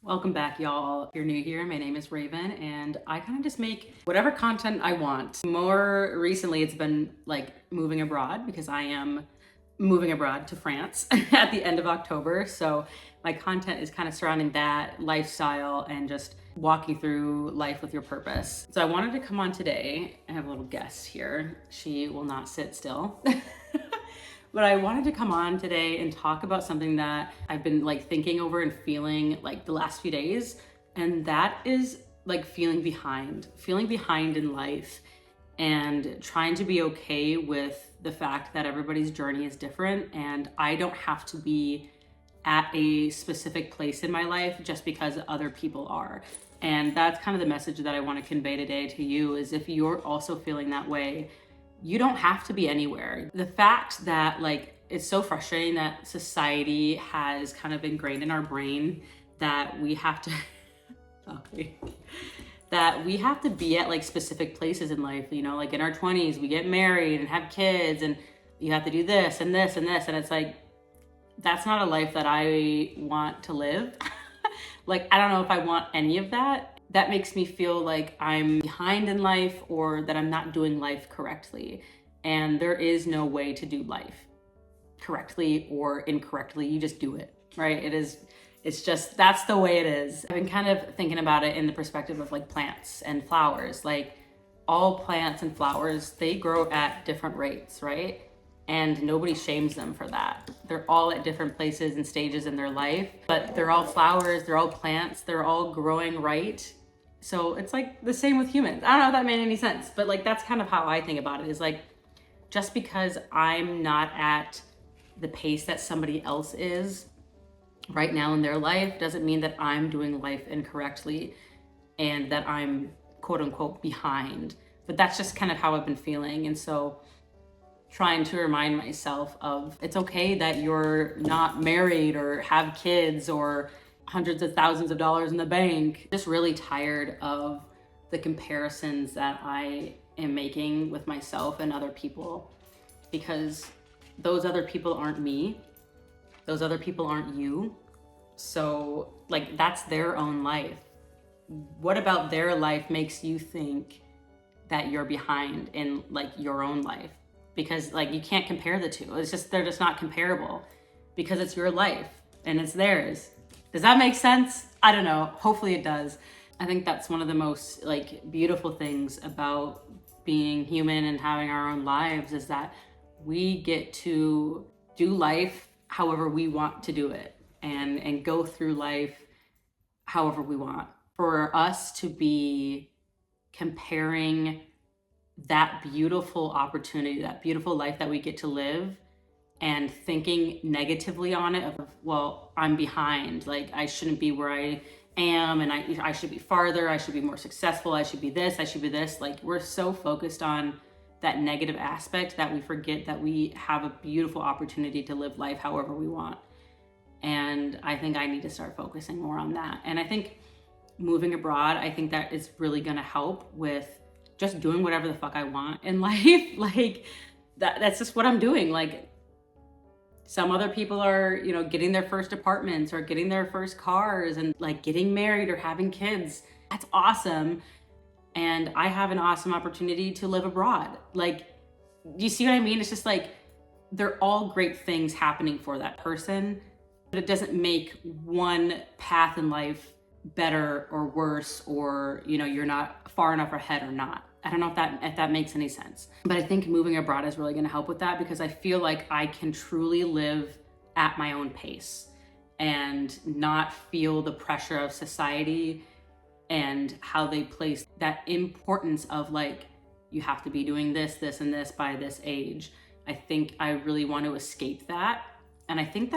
Welcome back, y'all. If you're new here, my name is Raven, and I kind of just make whatever content I want. More recently, it's been like moving abroad because I am moving abroad to France at the end of October. So my content is kind of surrounding that lifestyle and just walking through life with your purpose. So I wanted to come on today. I have a little guest here. She will not sit still. But I wanted to come on today and talk about something that I've been like thinking over and feeling like the last few days. And that is like feeling behind in life and trying to be okay with the fact that everybody's journey is different. And I don't have to be at a specific place in my life just because other people are. And that's kind of the message that I want to convey today to you is if you're also feeling that way, you don't have to be anywhere. The fact that like it's so frustrating that society has kind of ingrained in our brain that we have to that we have to be at like specific places in life, you know, like in our 20s we get married and have kids and you have to do this and this and this, and it's like that's not a life that I want to live. Like I don't know if I want any of that. That makes me feel like I'm behind in life or that I'm not doing life correctly. And there is no way to do life correctly or incorrectly. You just do it, right? It's just, that's the way it is. I've been kind of thinking about it in the perspective of like plants and flowers. Like all plants and flowers, they grow at different rates, right? And nobody shames them for that. They're all at different places and stages in their life, but they're all flowers, they're all plants, they're all growing right. So it's like the same with humans. I don't know if that made any sense, but like that's kind of how I think about it is like, just because I'm not at the pace that somebody else is right now in their life doesn't mean that I'm doing life incorrectly and that I'm quote unquote behind. But that's just kind of how I've been feeling. And so trying to remind myself of it's okay that you're not married or have kids or hundreds of thousands of dollars in the bank. Just really tired of the comparisons that I am making with myself and other people, because those other people aren't me. Those other people aren't you. So like that's their own life. What about their life makes you think that you're behind in like your own life? Because like you can't compare the two. It's just, they're just not comparable because it's your life and it's theirs. Does that make sense? I don't know. Hopefully it does. I think that's one of the most like beautiful things about being human and having our own lives is that we get to do life however we want to do it and go through life however we want. For us to be comparing that beautiful opportunity, that beautiful life that we get to live and thinking negatively on it of, well, I'm behind, like I shouldn't be where I am and I should be farther, I should be more successful, I should be this, I should be this. Like we're so focused on that negative aspect that we forget that we have a beautiful opportunity to live life however we want. And I think I need to start focusing more on that. And I think moving abroad, I think that is really gonna help with just doing whatever the fuck I want in life. Like that's just what I'm doing. Like some other people are, you know, getting their first apartments or getting their first cars and like getting married or having kids. That's awesome. And I have an awesome opportunity to live abroad. Like, do you see what I mean? It's just like, they're all great things happening for that person, but it doesn't make one path in life better or worse, or you know, you're not far enough ahead or not. I don't know if that makes any sense, but I think moving abroad is really going to help with that because I feel like I can truly live at my own pace and not feel the pressure of society and how they place that importance of like, you have to be doing this, this, and this by this age. I think I really want to escape that. And I think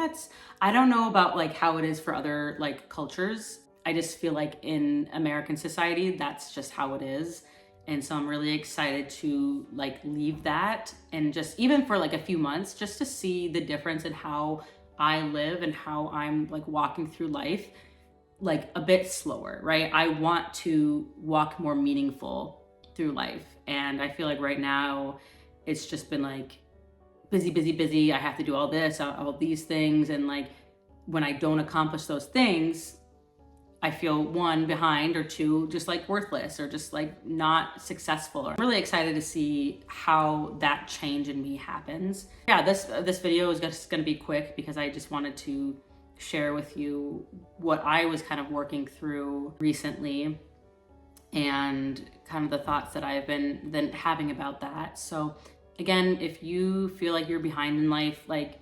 I don't know about like how it is for other like cultures. I just feel like in American society, that's just how it is. And so I'm really excited to like leave that and just even for like a few months, just to see the difference in how I live and how I'm like walking through life, like a bit slower, right? I want to walk more meaningful through life. And I feel like right now it's just been like busy, busy, busy. I have to do all this, all these things. And like when I don't accomplish those things, I feel one, behind, or two, just like worthless or just like not successful. I'm really excited to see how that change in me happens. Yeah, this video is just gonna be quick because I just wanted to share with you what I was kind of working through recently and kind of the thoughts that I've been having about that. So again, if you feel like you're behind in life, like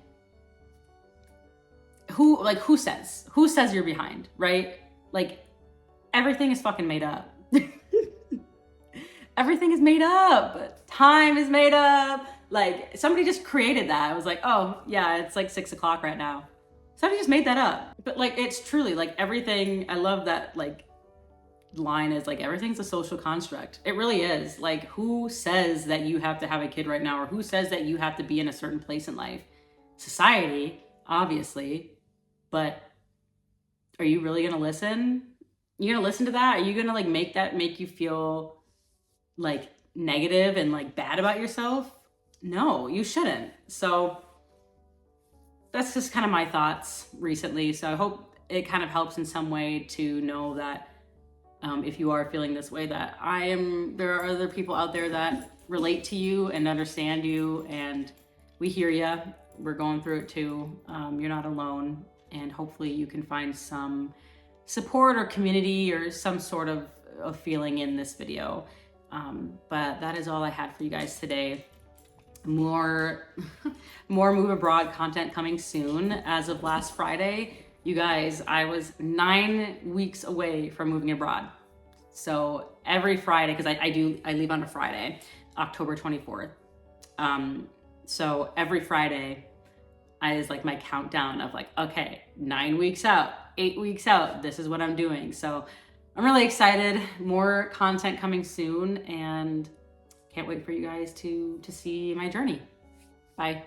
who says you're behind, right? Like, everything is fucking made up. Everything is made up. Time is made up. Like, somebody just created that. I was like, oh yeah, it's like 6 o'clock right now. Somebody just made that up. But like, it's truly like everything. I love that like line is like, everything's a social construct. It really is. Like, who says that you have to have a kid right now, or who says that you have to be in a certain place in life? Society, obviously, but are you really gonna listen? You gonna listen to that? Are you gonna like make you feel like negative and like bad about yourself? No, you shouldn't. So that's just kind of my thoughts recently. So I hope it kind of helps in some way to know that if you are feeling this way, that there are other people out there that relate to you and understand you, and we hear you. We're going through it too. You're not alone. And hopefully you can find some support or community or some sort of feeling in this video. But that is all I had for you guys today. More Move Abroad content coming soon. As of last Friday, you guys, I was 9 weeks away from moving abroad. So every Friday, because I leave on a Friday, October 24th. So every Friday, is like my countdown of like, okay, 9 weeks out, 8 weeks out, this is what I'm doing. So I'm really excited. More content coming soon, and can't wait for you guys to see my journey. Bye.